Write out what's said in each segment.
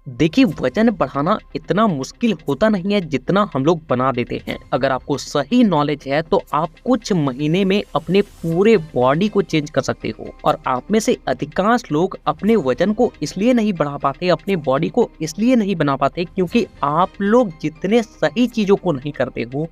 देखिए, वजन बढ़ाना इतना मुश्किल होता नहीं है जितना हम लोग बना देते हैं। अगर आपको सही नॉलेज है तो आप कुछ महीने में अपने पूरे बॉडी को चेंज कर सकते हो। और आप में से अधिकांश लोग अपने वजन को इसलिए नहीं बढ़ा पाते, अपने बॉडी को इसलिए नहीं बना पाते क्योंकि आप लोग जितने सही चीजों को नहीं करते हो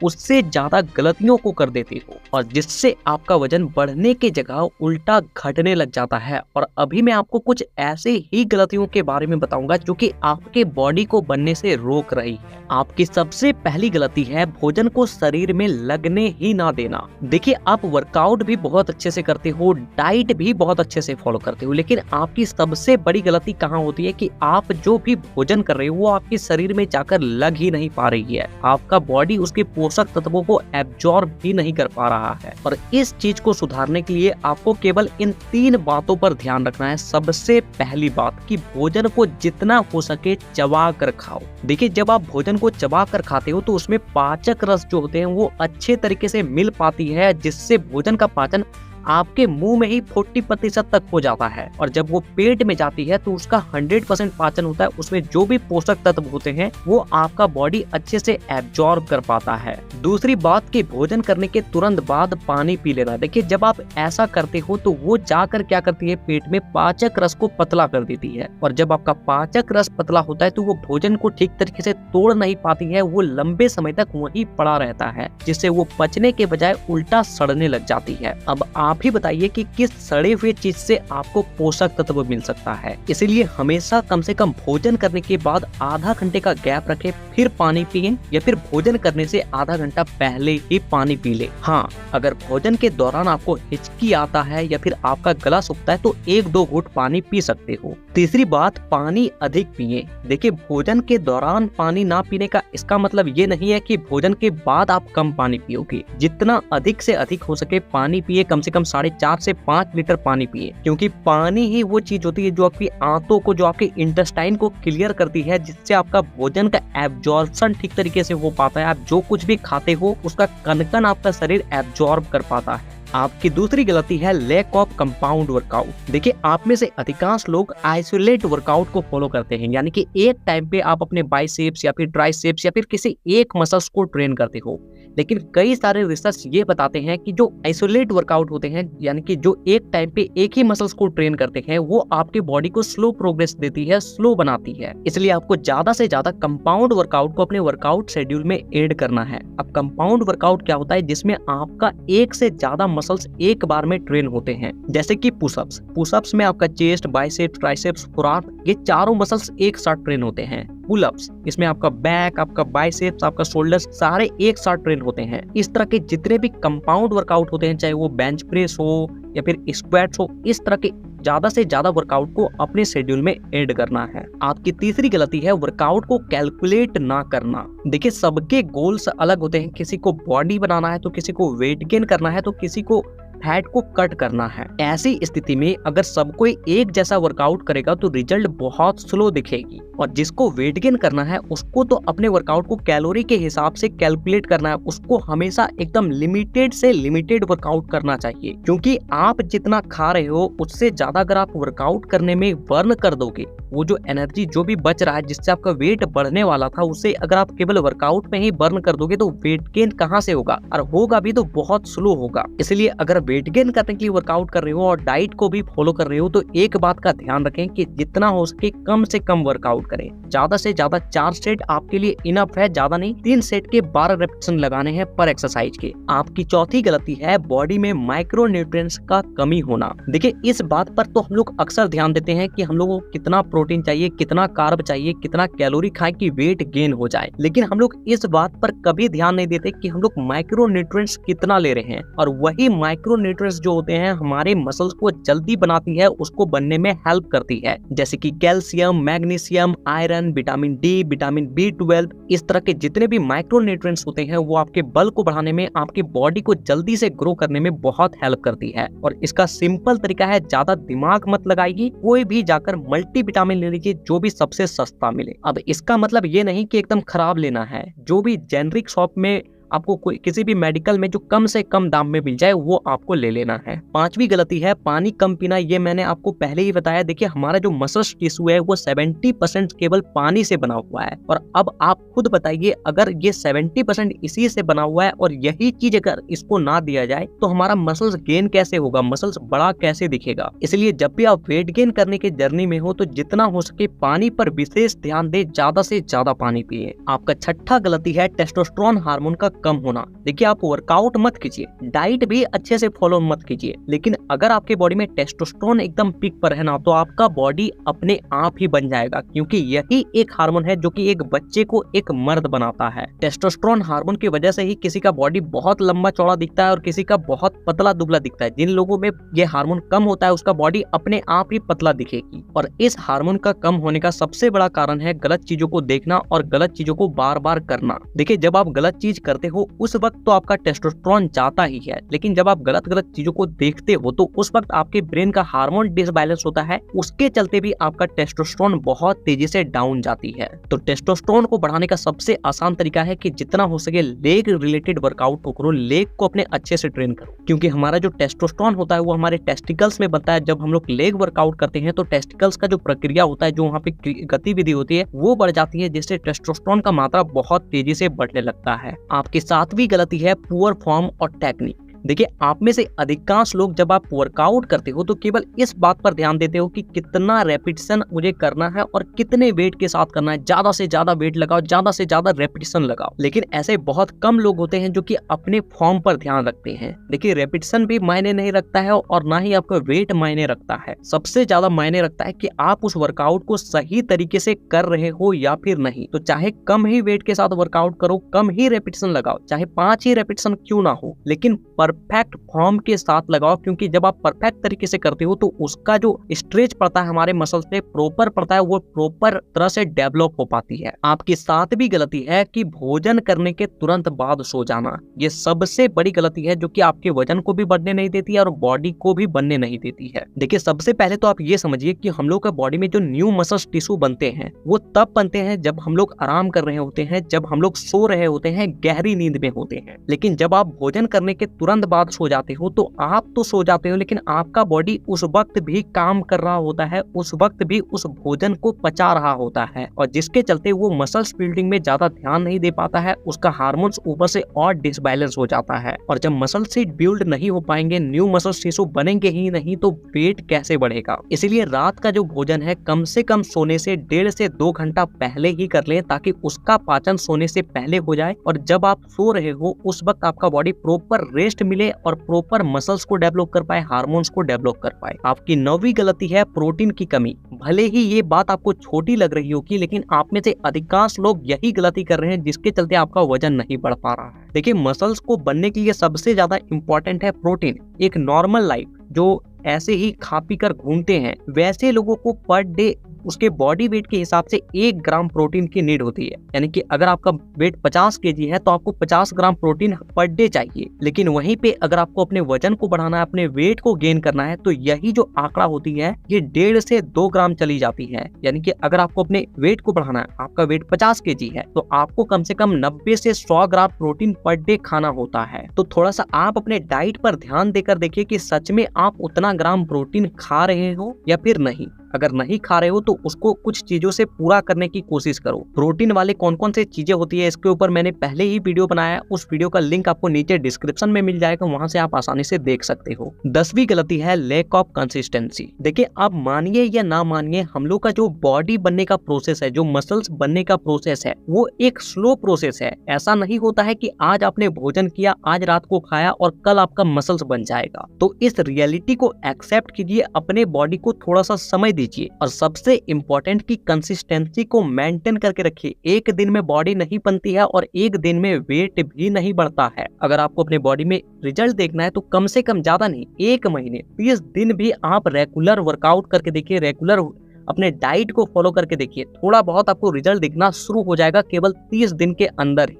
उससे ज्यादा गलतियों को कर देते हो, और जिससे आपका वजन बढ़ने की जगह उल्टा घटने लग जाता है। और अभी मैं आपको कुछ ऐसे ही गलतियों के बारे में बताऊंगा जो कि आपके बॉडी को बनने से रोक रही है। आपकी सबसे पहली गलती है भोजन को शरीर में लगने ही ना देना। देखिए, आप वर्कआउट भी बहुत अच्छे से करते हो, डाइट भी बहुत अच्छे से फॉलो करते हो, लेकिन आपकी सबसे बड़ी गलती कहाँ होती है कि आप जो भी भोजन कर रहे हो वो आपके शरीर में जाकर लग ही नहीं पा रही है। आपका बॉडी उसके पोषक तत्वों को एब्जॉर्ब भी नहीं कर पा रहा है। और इस चीज को सुधारने के लिए आपको केवल इन 3 बातों पर ध्यान रखना है। सबसे पहली बात कि भोजन को जितना हो सके चबा कर खाओ। देखिए, जब आप भोजन को चबा कर खाते हो तो उसमें पाचक रस जो होते हैं वो अच्छे तरीके से मिल पाती है, जिससे भोजन का पाचन आपके मुंह में ही 40% तक हो जाता है। और जब वो पेट में जाती है तो उसका 100% पाचन होता है। उसमें जो भी पोषक तत्व होते हैं वो आपका बॉडी अच्छे से एब्जॉर्ब कर पाता है। दूसरी बात कि भोजन करने के तुरंत बाद पानी पी लेना। देखिए, जब आप ऐसा करते हो तो वो जाकर क्या करती है, पेट में पाचक रस को पतला कर देती है। और जब आपका पाचक रस पतला होता है तो वो भोजन को ठीक तरीके से तोड़ नहीं पाती है, वो लंबे समय तक वहीं पड़ा रहता है, जिससे वो पचने के बजाय उल्टा सड़ने लग जाती है। अब आप ही बताइए कि किस सड़े हुए चीज से आपको पोषक तत्व मिल सकता है। इसीलिए हमेशा कम से कम भोजन करने के बाद आधा घंटे का गैप रखें, फिर पानी पिए, या फिर भोजन करने से आधा घंटा पहले ही पानी पी ले। हाँ, अगर भोजन के दौरान आपको हिचकी आता है या फिर आपका गला सूखता है तो 1-2 घूंट पानी पी सकते हो। तीसरी बात, पानी अधिक पिए। देखिए, भोजन के दौरान पानी ना पीने का इसका मतलब ये नहीं है कि भोजन के बाद आप कम पानी पियोगे। जितना अधिक से अधिक हो सके पानी पिए, कम से कम 4.5 से 5 लीटर पानी पिए, क्योंकि पानी ही वो चीज होती है जो आपकी आंतों को, जो आपके इंटेस्टाइन को क्लियर करती है, जिससे आपका भोजन का एब्जॉर्प्शन ठीक तरीके से हो पाता है। आप जो कुछ भी खाते हो उसका कण-कण आपका शरीर एब्जॉर्ब कर पाता है। आपकी दूसरी गलती है लैक ऑफ कंपाउंड वर्कआउट। देखिए, आप में से अधिकांश लोग आइसोलेट वर्कआउट को फॉलो करते हैं, यानी कि एक टाइम पे आप अपने बाइसेप्स या फिर ट्राइसेप्स या फिर किसी एक मसल्स को ट्रेन करते हो। लेकिन कई सारे रिसर्च ये बताते हैं कि जो आइसोलेट वर्कआउट होते हैं, यानी कि जो एक टाइम पे एक ही मसल्स को ट्रेन करते हैं, वो आपके बॉडी को स्लो प्रोग्रेस देती है, स्लो बनाती है। इसलिए आपको ज्यादा से ज्यादा कंपाउंड वर्कआउट को अपने वर्कआउट शेड्यूल में ऐड करना है। अब कंपाउंड वर्कआउट क्या होता है, जिसमें आपका एक से ज्यादा मसल्स एक बार में ट्रेन होते हैं, जैसे कि पुशअप्स। पुशअप्स में आपका चेस्ट, बाइसेप्स, ट्राइसेप्स, फोरआर्म, ये चारों मसल्स एक साथ ट्रेन होते हैं। पुलअप्स, इसमें आपका बैक, आपका बाइसेप्स, आपका शोल्डर्स सारे एक साथ ट्रेन होते हैं। इस तरह के जितने भी कंपाउंड वर्कआउट होते हैं, चाहे वो बेंच प्रेस हो या फिर स्क्वाट्स हो, इस तरह के ज्यादा से ज्यादा वर्कआउट को अपने शेड्यूल में ऐड करना है। आपकी तीसरी गलती है वर्कआउट को कैलकुलेट ना करना। देखिए, सबके गोल्स अलग होते हैं। किसी को बॉडी बनाना है तो किसी को वेट गेन करना है तो किसी को फैट को कट करना है। ऐसी स्थिति में अगर सब कोई एक जैसा वर्कआउट करेगा तो रिजल्ट बहुत स्लो दिखेगी। और जिसको वेट गेन करना है उसको तो अपने वर्कआउट को कैलोरी के हिसाब से कैलकुलेट करना है। उसको हमेशा एकदम लिमिटेड से लिमिटेड वर्कआउट करना चाहिए, क्योंकि आप जितना खा रहे हो उससे ज्यादा अगर आप वर्कआउट करने में बर्न कर दोगे, वो जो एनर्जी जो भी बच रहा है जिससे आपका वेट बढ़ने वाला था, उसे अगर आप केवल वर्कआउट में ही बर्न कर दोगे तो वेट गेन कहाँ से होगा, और होगा भी तो बहुत स्लो होगा। इसलिए अगर वेट गेन करने के लिए वर्कआउट कर रहे हो और डाइट को भी फॉलो कर रहे हो तो एक बात का ध्यान रखें कि जितना हो सके कम से कम वर्कआउट करें। ज्यादा से ज्यादा 4 सेट आपके लिए इनफ है, ज्यादा नहीं। 3 सेट के 12 रेपिटेशन लगाने हैं पर एक्सरसाइज के। आपकी चौथी गलती है बॉडी में माइक्रो न्यूट्रिएंट्स का कमी होना। देखिए, इस बात पर तो हम लोग अक्सर ध्यान देते हैं कि हम लोगों को कितना प्रोटीन चाहिए, कितना कार्ब चाहिए, कितना कैलोरी खाएं कि वेट गेन हो जाए, लेकिन हम लोग इस बात पर कभी ध्यान नहीं देते कि हम लोग माइक्रो न्यूट्रिएंट्स कितना ले रहे हैं। और वही माइक्रो न्यूट्रिएंट्स जो होते हैं हमारे मसल्स को जल्दी बनाती है, उसको बनने में हेल्प करती है, जैसे कि calcium, magnesium, iron, vitamin D, vitamin B12। इस तरह के जितने भी माइक्रो न्यूट्रिएंट्स होते हैं वो आपके बल को बढ़ाने में, आपकी बॉडी को जल्दी से ग्रो करने में बहुत हेल्प करती है। और इसका सिंपल तरीका है, ज्यादा दिमाग मत लगाइए, कोई भी जाकर मल्टीविटामिन ले लीजिए, जो भी सबसे सस्ता मिले। अब इसका मतलब ये नहीं कि एकदम खराब लेना है। जो भी जेनरिक शॉप में आपको कोई किसी भी मेडिकल में जो कम से कम दाम में मिल जाए वो आपको ले लेना है। पांचवी गलती है पानी कम पीना। ये मैंने आपको पहले ही बताया। देखिए हमारा जो मसल्स टिश्यू है वो 70% केवल पानी से बना हुआ है, और अब आप खुद बताइए अगर ये 70% इसी से बना हुआ है और यही चीज अगर इसको ना दिया जाए तो हमारा मसल्स गेन कैसे होगा, मसल्स बड़ा कैसे दिखेगा। इसलिए जब भी आप वेट गेन करने के जर्नी में हो तो जितना हो सके पानी पर विशेष ध्यान दे, ज्यादा से ज्यादा पानी पिए। आपका छठा गलती है टेस्टोस्टेरोन हार्मोन का कम होना। देखिए आप वर्कआउट मत कीजिए, डाइट भी अच्छे से फॉलो मत कीजिए, लेकिन अगर आपके बॉडी में टेस्टोस्टेरोन एकदम पीक पर है ना तो आपका बॉडी अपने आप ही बन जाएगा, क्योंकि यही एक हार्मोन है जो कि एक बच्चे को एक मर्द बनाता है। टेस्टोस्टेरोन हार्मोन की वजह से ही किसी का बॉडी बहुत लंबा चौड़ा दिखता है और किसी का बहुत पतला दुबला दिखता है। जिन लोगों में ये हार्मोन कम होता है उसका बॉडी अपने आप ही पतला दिखेगी। और इस हार्मोन का कम होने का सबसे बड़ा कारण है गलत चीजों को देखना और गलत चीजों को बार बार करना। देखिए जब आप गलत चीज करते हो उस वक्त तो आपका टेस्टोस्टेरोन जाता ही है, लेकिन जब आप गलत चीजों को देखते हो तो उस वक्त आपके ब्रेन का हार्मोन डिसबैलेंस होता है, उसके चलते भी आपका टेस्टोस्टेरोन बहुत तेजी से डाउन जाती है। तो टेस्टोस्टेरोन को बढ़ाने का सबसे आसान तरीका है कि जितना हो सके लेग रिलेटेड वर्कआउट करो, लेग को अपने अच्छे से ट्रेन करो, क्योंकि हमारा जो टेस्टोस्टेरोन होता है वो हमारे टेस्टिकल्स में बनता है। जब हम लोग लेग वर्कआउट करते हैं तो टेस्टिकल्स का जो प्रक्रिया होता है, जो वहाँ पे गतिविधि होती है वो बढ़ जाती है, जिससे टेस्टोस्टेरोन का मात्रा बहुत तेजी से बढ़ने लगता है। आपकी सातवीं गलती है पुअर फॉर्म और टेक्निक। देखिए आप में से अधिकांश लोग जब आप वर्कआउट करते हो तो केवल इस बात पर ध्यान देते हो कि कितना रेपिटेशन मुझे करना है और कितने वेट के साथ करना है, ज्यादा से ज्यादा वेट लगाओ, ज्यादा से ज्यादा रेपिटेशन लगाओ। लेकिन ऐसे बहुत कम लोग होते हैं जो कि अपने फॉर्म पर ध्यान रखते हैं। देखिए रेपिटेशन भी मायने नहीं रखता है और ना ही आपका वेट मायने रखता है। सबसे ज्यादा मायने रखता है कि आप उस वर्कआउट को सही तरीके से कर रहे हो या फिर नहीं। तो चाहे कम ही वेट के साथ वर्कआउट करो, कम ही रेपिटेशन लगाओ, चाहे 5 ही रेपिटेशन क्यों ना हो, लेकिन परफेक्ट फॉर्म के साथ लगाओ। क्योंकि जब आप परफेक्ट तरीके से करते हो तो उसका जो स्ट्रेच पड़ता है हमारे मसल्स पे प्रॉपर पड़ता है, वो प्रॉपर तरह से डेवलप हो पाती है। आपकी सातवीं गलती है कि भोजन करने के तुरंत बाद सो जाना। ये सबसे बड़ी गलती है जो कि आपके वजन को भी बढ़ने नहीं देती है और बॉडी को भी बनने नहीं देती है। देखिए सबसे पहले तो आप ये समझिए कि हम लोग का बॉडी में जो न्यू मसल्स टिश्यू बनते हैं वो तब बनते हैं जब हम लोग आराम कर रहे होते हैं, जब हम लोग सो रहे होते हैं, गहरी नींद में होते हैं। लेकिन जब आप भोजन करने के तुरंत बाद सो जाते हो तो आप तो सो जाते हो, लेकिन आपका बॉडी उस वक्त भी काम कर रहा होता है, उस वक्त भी उस भोजन को पचा रहा होता है, और जिसके चलते वो मसल्स बिल्डिंग में ज्यादा ध्यान नहीं दे पाता है। उसका हार्मोन्स ऊपर से और डिसबैलेंस हो जाता है, और जब मसल से बिल्ड नहीं हो पाएंगे, न्यू मसल टिश्यू बनेंगे ही नहीं, तो वेट कैसे बढ़ेगा। इसीलिए रात का जो भोजन है कम से कम सोने से 1.5 से 2 घंटा पहले ही कर लें, ताकि उसका पाचन सोने से पहले हो जाए, और जब आप सो रहे हो उस वक्त आपका बॉडी प्रॉपर रेस्ट मिले और प्रॉपर मसल्स को डेवलप कर पाए, हार्मोन्स को डेवलप कर पाए। आपकी 9वीं गलती है प्रोटीन की कमी। भले ही ये बात आपको छोटी लग रही होगी, लेकिन आप में से अधिकांश लोग यही गलती कर रहे हैं, जिसके चलते आपका वजन नहीं बढ़ पा रहा है। देखिए मसल्स को बनने के लिए सबसे ज्यादा इंपॉर्टेंट है प्रोटीन। एक नॉर्मल लाइफ जो ऐसे ही खा पी कर घूमते हैं वैसे लोगों को पर डे उसके बॉडी वेट के हिसाब से 1 ग्राम प्रोटीन की नीड होती है। यानी कि अगर आपका वेट 50 केजी है तो आपको 50 ग्राम प्रोटीन पर डे चाहिए। लेकिन वहीं पे अगर आपको अपने वजन को बढ़ाना है, अपने वेट को गेन करना है, तो यही जो आंकड़ा होती है ये 1.5 से 2 ग्राम चली जाती है। यानी कि अगर आपको अपने वेट को बढ़ाना है, आपका वेट 50 केजी है, तो आपको कम से कम 90 से 100 ग्राम प्रोटीन पर डे खाना होता है। तो थोड़ा सा आप अपने डाइट पर ध्यान देकर देखिए कि सच में आप उतना ग्राम प्रोटीन खा रहे हो या फिर नहीं। अगर नहीं खा रहे हो तो उसको कुछ चीजों से पूरा करने की कोशिश करो। प्रोटीन वाले कौन कौन से चीजें होती है इसके ऊपर मैंने पहले ही वीडियो बनाया है, उस वीडियो का लिंक आपको नीचे डिस्क्रिप्शन में मिल जाएगा, वहां से आप आसानी से देख सकते हो। 10वीं गलती है लैक ऑफ कंसिस्टेंसी। देखिए आप मानिए या ना मानिए, हम लोग का जो बॉडी बनने का प्रोसेस है, जो मसल्स बनने का प्रोसेस है, वो एक स्लो प्रोसेस है। ऐसा नहीं होता है कि आज आपने भोजन किया, आज रात को खाया और कल आपका मसल्स बन जाएगा। तो इस रियलिटी को एक्सेप्ट कीजिए, अपने बॉडी को थोड़ा सा समय दीजिए, और सबसे इम्पोर्टेंट की कंसिस्टेंसी को मेंटेन करके रखिए। एक दिन में बॉडी नहीं बनती है और एक दिन में वेट भी नहीं बढ़ता है। अगर आपको अपने बॉडी में रिजल्ट देखना है तो कम से कम ज्यादा नहीं, 1 महीने 30 दिन भी आप रेगुलर वर्कआउट करके देखिए, रेगुलर अपने डाइट को फॉलो करके देखिए, थोड़ा बहुत आपको रिजल्ट दिखना शुरू हो जाएगा केवल 30 दिन के अंदर ही।